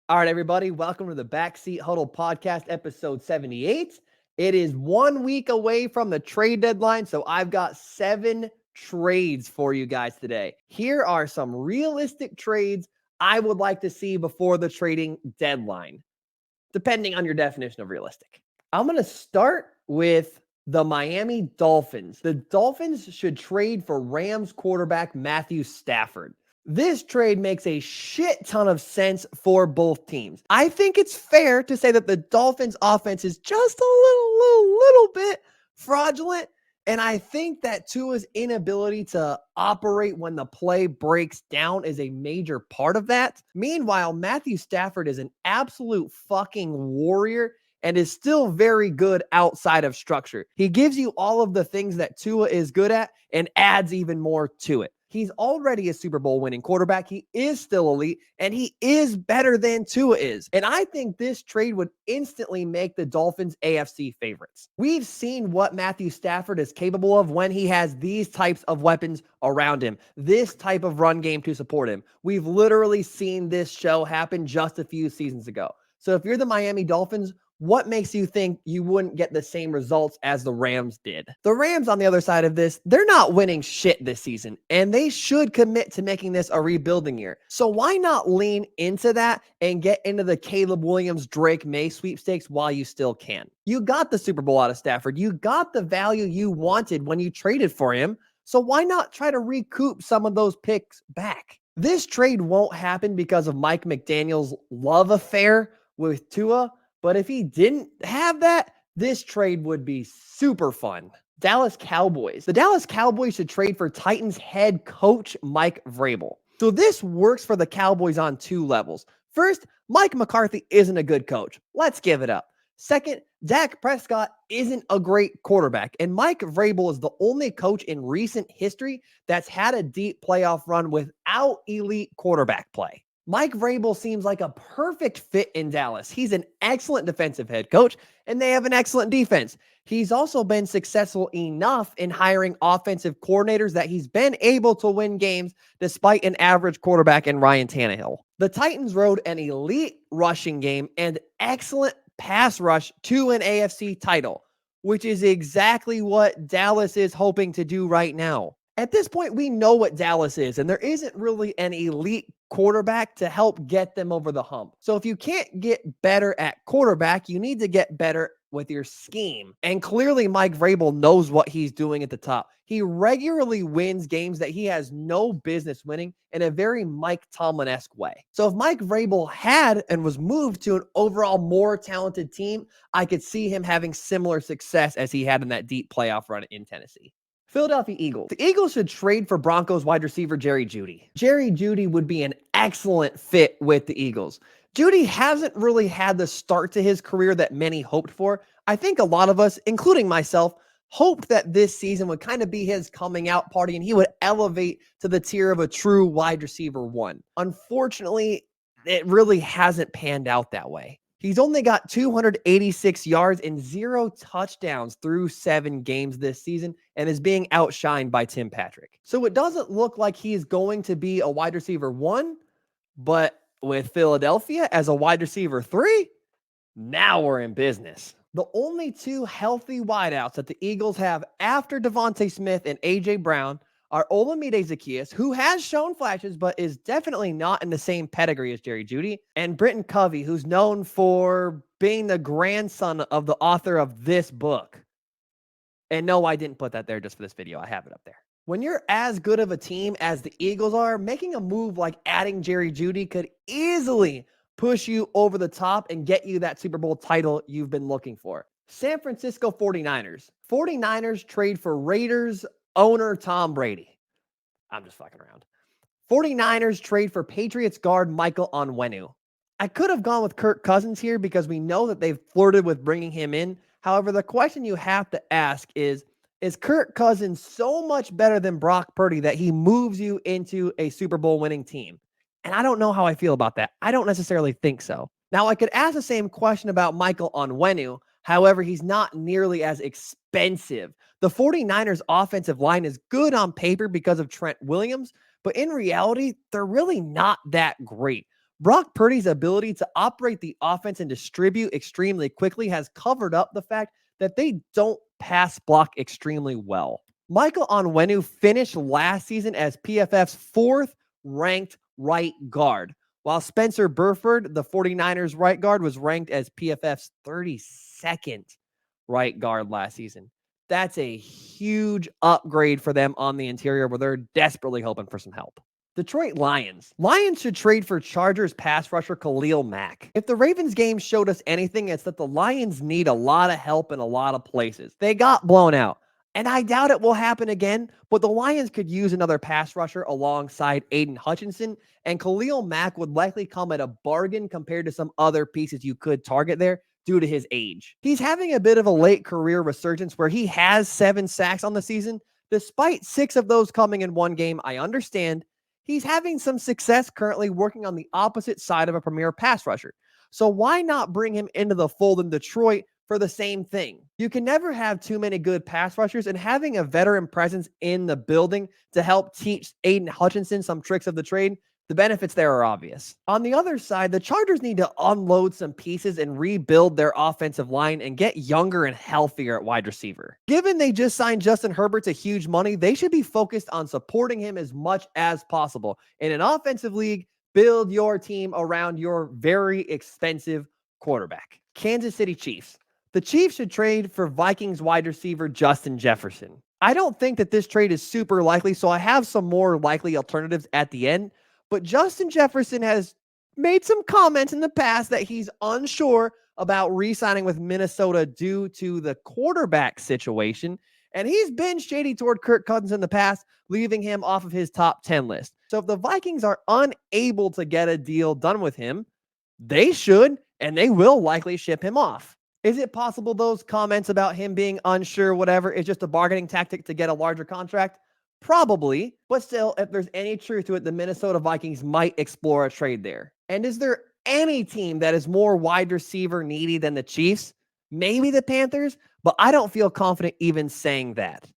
All right, everybody, welcome to the Backseat Huddle podcast, episode 78. It is 1 week away from the trade deadline, so I've got 7 trades for you guys today. Here are some realistic trades I would like to see before the trading deadline, depending on your definition of realistic. I'm going to start with the Miami Dolphins. The Dolphins should trade for Rams quarterback Matthew Stafford. This trade makes a shit ton of sense for both teams. I think it's fair to say that the Dolphins offense is just a little bit fraudulent. And I think that Tua's inability to operate when the play breaks down is a major part of that. Meanwhile, Matthew Stafford is an absolute fucking warrior and is still very good outside of structure. He gives you all of the things that Tua is good at and adds even more to it. He's already a Super Bowl winning quarterback. He is still elite, and he is better than Tua is. And I think this trade would instantly make the Dolphins AFC favorites. We've seen what Matthew Stafford is capable of when he has these types of weapons around him, this type of run game to support him. We've literally seen this show happen just a few seasons ago. So if you're the Miami Dolphins, what makes you think you wouldn't get the same results as the Rams did? The Rams, on the other side of this, they're not winning shit this season, and they should commit to making this a rebuilding year. So why not lean into that and get into the Caleb Williams, Drake May sweepstakes while you still can? You got the Super Bowl out of Stafford. You got the value you wanted when you traded for him. So why not try to recoup some of those picks back? This trade won't happen because of Mike McDaniel's love affair with Tua. But if he didn't have that, this trade would be super fun. Dallas Cowboys. The Dallas Cowboys should trade for Titans head coach Mike Vrabel. So this works for the Cowboys on 2 levels. First, Mike McCarthy isn't a good coach. Let's give it up. Second, Dak Prescott isn't a great quarterback, and Mike Vrabel is the only coach in recent history that's had a deep playoff run without elite quarterback play. Mike Vrabel seems like a perfect fit in Dallas. He's an excellent defensive head coach, and they have an excellent defense. He's also been successful enough in hiring offensive coordinators that he's been able to win games despite an average quarterback in Ryan Tannehill. The Titans rode an elite rushing game and excellent pass rush to an AFC title, which is exactly what Dallas is hoping to do right now. At this point, we know what Dallas is, and there isn't really an elite quarterback to help get them over the hump. So if you can't get better at quarterback, you need to get better with your scheme. And clearly, Mike Vrabel knows what he's doing at the top. He regularly wins games that he has no business winning in a very Mike Tomlin-esque way. So if Mike Vrabel had and was moved to an overall more talented team, I could see him having similar success as he had in that deep playoff run in Tennessee. Philadelphia Eagles. The Eagles should trade for Broncos wide receiver Jerry Jeudy. Jerry Jeudy would be an excellent fit with the Eagles. Jeudy hasn't really had the start to his career that many hoped for. I think a lot of us, including myself, hoped that this season would kind of be his coming out party and he would elevate to the tier of a true wide receiver 1. Unfortunately, it really hasn't panned out that way. He's only got 286 yards and 0 touchdowns through 7 games this season and is being outshined by Tim Patrick. So it doesn't look like he's going to be a wide receiver 1, but with Philadelphia as a wide receiver 3, now we're in business. The only 2 healthy wideouts that the Eagles have after Devontae Smith and A.J. Brown are Olamide Zaccheaus, who has shown flashes, but is definitely not in the same pedigree as Jerry Jeudy, and Britton Covey, who's known for being the grandson of the author of this book. And no, I didn't put that there just for this video. I have it up there. When you're as good of a team as the Eagles are, making a move like adding Jerry Jeudy could easily push you over the top and get you that Super Bowl title you've been looking for. San Francisco 49ers. 49ers trade for Raiders owner Tom Brady. I'm just fucking around. 49ers trade for Patriots guard Michael Onwenu. I could have gone with Kirk Cousins here because we know that they've flirted with bringing him in. However, the question you have to ask is Kirk Cousins so much better than Brock Purdy that he moves you into a Super Bowl winning team? And I don't know how I feel about that. I don't necessarily think so. Now, I could ask the same question about Michael Onwenu. However, he's not nearly as expensive. The 49ers offensive line is good on paper because of Trent Williams, but in reality, they're really not that great. Brock Purdy's ability to operate the offense and distribute extremely quickly has covered up the fact that they don't pass block extremely well. Michael Onwenu finished last season as PFF's 4th ranked right guard, while Spencer Burford, the 49ers right guard, was ranked as PFF's 32nd right guard last season. That's a huge upgrade for them on the interior, where they're desperately hoping for some help. Detroit Lions. Lions should trade for Chargers pass rusher Khalil Mack. If the Ravens game showed us anything, it's that the Lions need a lot of help in a lot of places. They got blown out, and I doubt it will happen again, but the Lions could use another pass rusher alongside Aiden Hutchinson, and Khalil Mack would likely come at a bargain compared to some other pieces you could target there due to his age. He's having a bit of a late career resurgence where he has 7 sacks on the season. Despite 6 of those coming in one game, I understand. He's having some success currently working on the opposite side of a premier pass rusher. So why not bring him into the fold in Detroit for the same thing? You can never have too many good pass rushers, and having a veteran presence in the building to help teach Aiden Hutchinson some tricks of the trade, the benefits there are obvious. On the other side, the Chargers need to unload some pieces and rebuild their offensive line and get younger and healthier at wide receiver. Given they just signed Justin Herbert to huge money, they should be focused on supporting him as much as possible. In an offensive league, build your team around your very expensive quarterback. Kansas City Chiefs. The Chiefs should trade for Vikings wide receiver Justin Jefferson. I don't think that this trade is super likely, so I have some more likely alternatives at the end. But Justin Jefferson has made some comments in the past that he's unsure about re-signing with Minnesota due to the quarterback situation. And he's been shady toward Kirk Cousins in the past, leaving him off of his top 10 list. So if the Vikings are unable to get a deal done with him, they should, and they will likely ship him off. Is it possible those comments about him being unsure, whatever, is just a bargaining tactic to get a larger contract? Probably, but still, if there's any truth to it, the Minnesota Vikings might explore a trade there. And is there any team that is more wide receiver needy than the Chiefs? Maybe the Panthers, but I don't feel confident even saying that.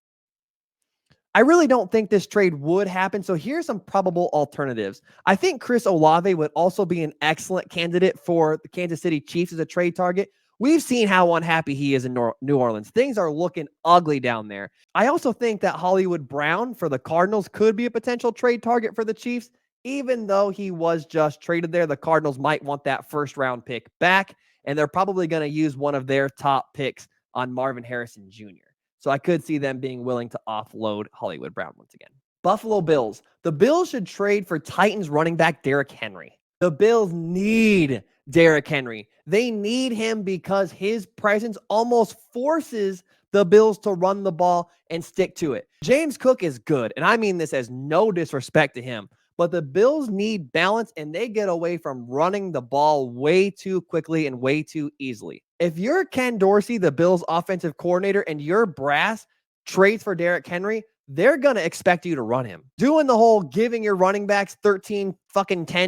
I really don't think this trade would happen, so here's some probable alternatives. I think Chris Olave would also be an excellent candidate for the Kansas City Chiefs as a trade target. We've seen how unhappy he is in New Orleans. Things are looking ugly down there. I also think that Hollywood Brown for the Cardinals could be a potential trade target for the Chiefs. Even though he was just traded there, the Cardinals might want that first-round pick back, and they're probably going to use one of their top picks on Marvin Harrison Jr. So I could see them being willing to offload Hollywood Brown once again. Buffalo Bills. The Bills should trade for Titans running back Derrick Henry. The Bills need Derrick Henry. They need him because his presence almost forces the Bills to run the ball and stick to it. James Cook is good, and I mean this as no disrespect to him, but the Bills need balance, and they get away from running the ball way too quickly and way too easily. If you're Ken Dorsey, the Bills offensive coordinator, and your brass trades for Derrick Henry, they're going to expect you to run him. Doing the whole giving your running backs 10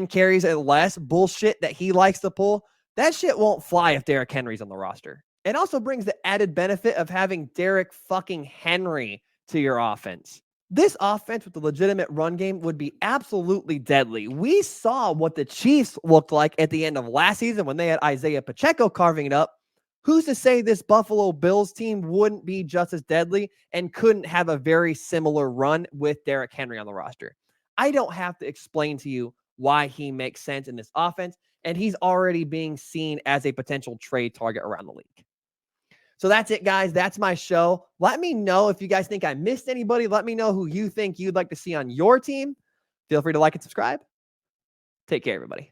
carries and less bullshit that he likes to pull, that shit won't fly if Derrick Henry's on the roster. It also brings the added benefit of having Derrick fucking Henry to your offense. This offense with a legitimate run game would be absolutely deadly. We saw what the Chiefs looked like at the end of last season when they had Isaiah Pacheco carving it up. Who's to say this Buffalo Bills team wouldn't be just as deadly and couldn't have a very similar run with Derrick Henry on the roster? I don't have to explain to you why he makes sense in this offense, and he's already being seen as a potential trade target around the league. So that's it, guys. That's my show. Let me know if you guys think I missed anybody. Let me know who you think you'd like to see on your team. Feel free to like and subscribe. Take care, everybody.